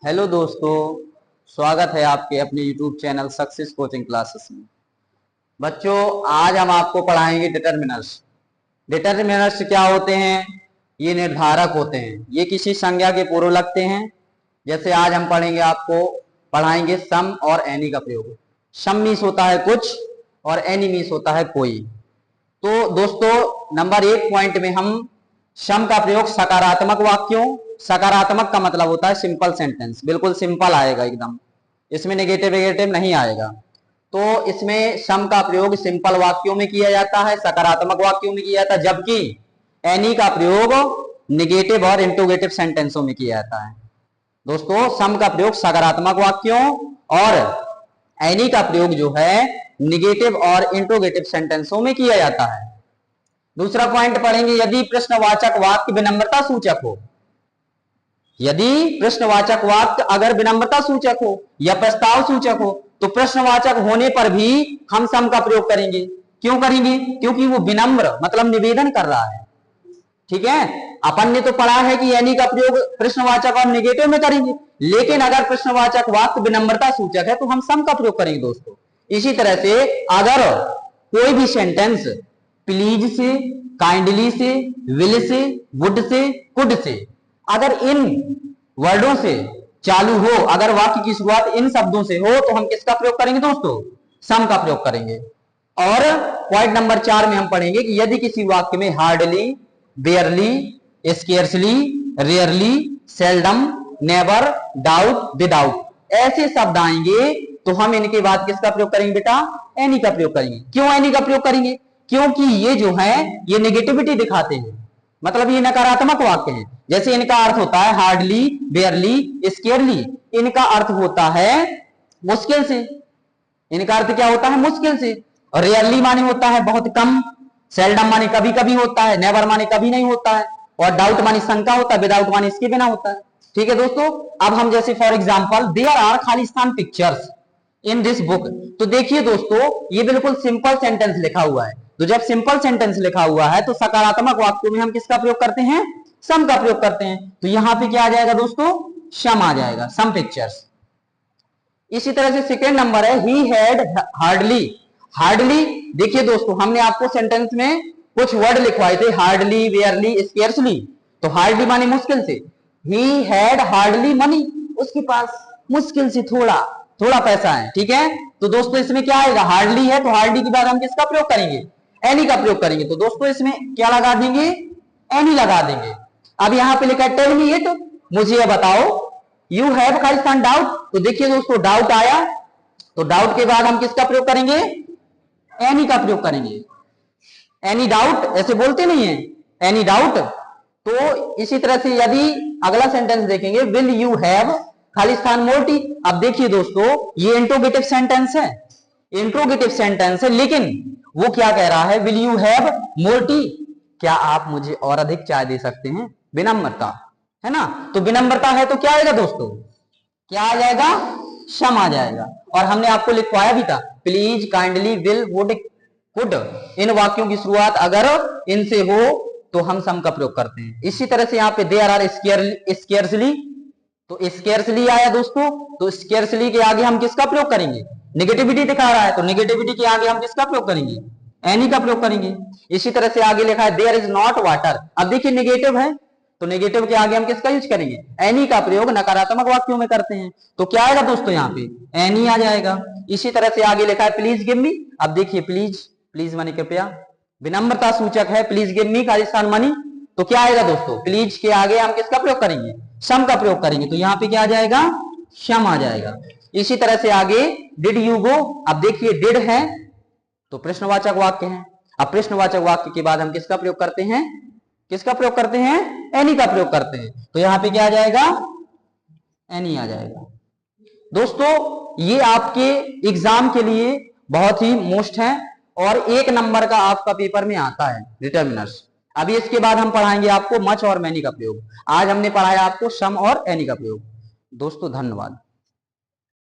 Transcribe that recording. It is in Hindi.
हेलो दोस्तों, स्वागत है आपके अपने YouTube channel success coaching classes में। बच्चों, आज हम आपको पढ़ाएंगे डिटरमिनर्स। डिटरमिनर्स क्या होते हैं? ये निर्धारक होते हैं। ये किसी संज्ञा के पूर्व लगते हैं। जैसे आज हम पढ़ाएंगे सम और एनी का प्रयोग। सम मीन्स होता है कुछ और एनी मीन्स होता है कोई। तो दोस्तों, नंबर 1 पॉइंट में हम सम का प्रयोग सकारात्मक वाक्यों, सकारात्मक का मतलब होता है सिंपल सेंटेंस, बिल्कुल सिंपल आएगा एकदम, इसमें नेगेटिव वेगेटिव नहीं आएगा। तो इसमें सम का प्रयोग सिंपल वाक्यों में किया जाता है, सकारात्मक वाक्यों में किया जाता है, जबकि एनी का प्रयोग नेगेटिव और इंटरोगेटिव सेंटेंसों में किया जाता है। दोस्तों, सम का प्रयोग सकारात्मक वाक्यों और एनी का प्रयोग जो है नेगेटिव और इंटरोगेटिव सेंटेंसों में किया जाता है। दूसरा पॉइंट पढ़ेंगे, यदि प्रश्नवाचक वाक्य विनम्रता सूचक हो। यदि प्रश्नवाचक वाक्य अगर विनम्रता सूचक हो या प्रस्ताव सूचक हो तो प्रश्नवाचक होने पर भी हम सम का प्रयोग करेंगे। क्यों करेंगे? क्योंकि वो विनम्र मतलब निवेदन कर रहा है। ठीक है, अपन ने तो पढ़ा है कि एनी का प्रयोग प्रश्नवाचक और नेगेटिव में करेंगे, लेकिन अगर प्रश्नवाचक वाक्य विनम्रता सूचक है तो हम सम का प्रयोग करेंगे। दोस्तों, इसी तरह से अगर कोई भी सेंटेंस प्लीज से, काइंडली से, will say, would say, could say, अगर इन वर्डों से चालू हो, अगर वाक्य की शुरुआत इन शब्दों से हो तो हम किसका प्रयोग करेंगे? दोस्तों, सम का प्रयोग करेंगे। और पॉइंट नंबर 4 में हम पढ़ेंगे कि यदि किसी वाक्य में hardly, बेयरली, scarcely, rarely, seldom, never, doubt, without ऐसे शब्द आएंगे तो हम इनके बाद किसका प्रयोग करेंगे बेटा? एनी का प्रयोग करेंगे। क्यों एनी का प्रयोग करेंगे? क्योंकि ये जो है ये नेगेटिविटी दिखाते हैं, मतलब ये नकारात्मक वाक्य हैं। जैसे इनका अर्थ होता है हार्डली, बेयरली, स्केयरली, इनका अर्थ होता है मुश्किल से। इनका अर्थ क्या होता है? मुश्किल से। और रेयरली माने होता है बहुत कम, सेल्डम माने कभी कभी होता है, नेवर माने कभी नहीं होता है, और डाउट माने शंका होता है, विदाउट माने इसके बिना होता है। ठीक है दोस्तों, अब हम जैसे for example there are Khalistan pictures in this book, तो देखिए दोस्तों ये बिल्कुल सिंपल सेंटेंस लिखा हुआ है। तो जब सिंपल सेंटेंस लिखा हुआ है तो सकारात्मक वाक्यों में हम किसका प्रयोग करते हैं? सम का प्रयोग करते हैं। तो यहां पे क्या आ जाएगा दोस्तों? सम आ जाएगा, सम पिक्चर्स। इसी तरह से सेकेंड नंबर है ही हैड हार्डली। हार्डली देखिए दोस्तों, हमने आपको सेंटेंस में कुछ वर्ड लिखवाए थे, हार्डली, वेयरली, स्केर्सली। तो हार्डली माने मुश्किल से। ही हैड हार्डली मनी, उसके पास मुश्किल से थोड़ा थोड़ा पैसा है। ठीक है, तो दोस्तों इसमें क्या आएगा? हार्डली है तो हार्डली के बाद हम किसका प्रयोग करेंगे? एनी का प्रयोग करेंगे। तो दोस्तों इसमें क्या लगा देंगे? एनी लगा देंगे। अब यहां पे लिखा है टेल मी इट, मुझे ये बताओ। यू हैव खालिस्तान डाउट, तो देखिए दोस्तों डाउट आया, तो डाउट के बाद हम किसका प्रयोग करेंगे? एनी का प्रयोग करेंगे। एनी डाउट ऐसे बोलते नहीं है, एनी डाउट। तो इसी तरह से यदि अगला सेंटेंस देखेंगे, विल यू हैव खालिस्तान मोटी। अब देखिए दोस्तों ये इंट्रोगेटिव सेंटेंस है, इंट्रोगेटिव सेंटेंस है, लेकिन वो क्या कह रहा है? Will you have more tea, क्या आप मुझे और अधिक चाय दे सकते हैं? विनम्रता है ना, तो विनम्रता है तो क्या आएगा दोस्तों? क्या आ जाएगा? सम आ जाएगा। और हमने आपको लिखवाया भी था, please, kindly, will, would, could, इन वाक्यों की शुरुआत अगर इनसे हो तो हम सम का प्रयोग करते हैं। इसी तरह से यहाँ पे देयर आर स्केर्सली, तो स्केर्सली आया दोस्तों, तो स्केर्सली के आगे हम किसका प्रयोग करेंगे? नेगेटिविटी दिखा रहा है तो नेगेटिविटी के आगे हम किसका प्रयोग करेंगे? एनी का प्रयोग करेंगे। इसी तरह से आगे लिखा है देयर इज नॉट वाटर, अब देखिए नेगेटिव है तो नेगेटिव के आगे हम किसका यूज करेंगे? एनी का प्रयोग नकारात्मक वाक्यों में करते हैं। तो क्या आएगा दोस्तों? यहाँ पे एनी आ जाएगा। इसी तरह से आगे लिखा है प्लीज गिव मी, अब देखिए प्लीज, प्लीज माने कृपया, विनम्रता सूचक है, please give me Khalistan money. तो क्या आएगा दोस्तों? प्लीज के आगे हम किसका प्रयोग करेंगे? सम का प्रयोग करेंगे। तो यहाँ पे क्या आ जाएगा? सम आ जाएगा। इसी तरह से आगे डिड यू गो, अब देखिए डिड है तो प्रश्नवाचक वाक्य है। अब प्रश्नवाचक वाक्य के बाद हम किसका प्रयोग करते हैं? किसका प्रयोग करते हैं? एनी का प्रयोग करते हैं। तो यहाँ पे क्या आ जाएगा? एनी आ जाएगा। दोस्तों ये आपके एग्जाम के लिए बहुत ही मोस्ट है और 1 नंबर का आपका पेपर में आता है डिटरमिनर्स। अभी इसके बाद हम पढ़ाएंगे आपको मच और मैनी का प्रयोग। आज हमने पढ़ाया आपको सम और एनी का प्रयोग। दोस्तों धन्यवाद।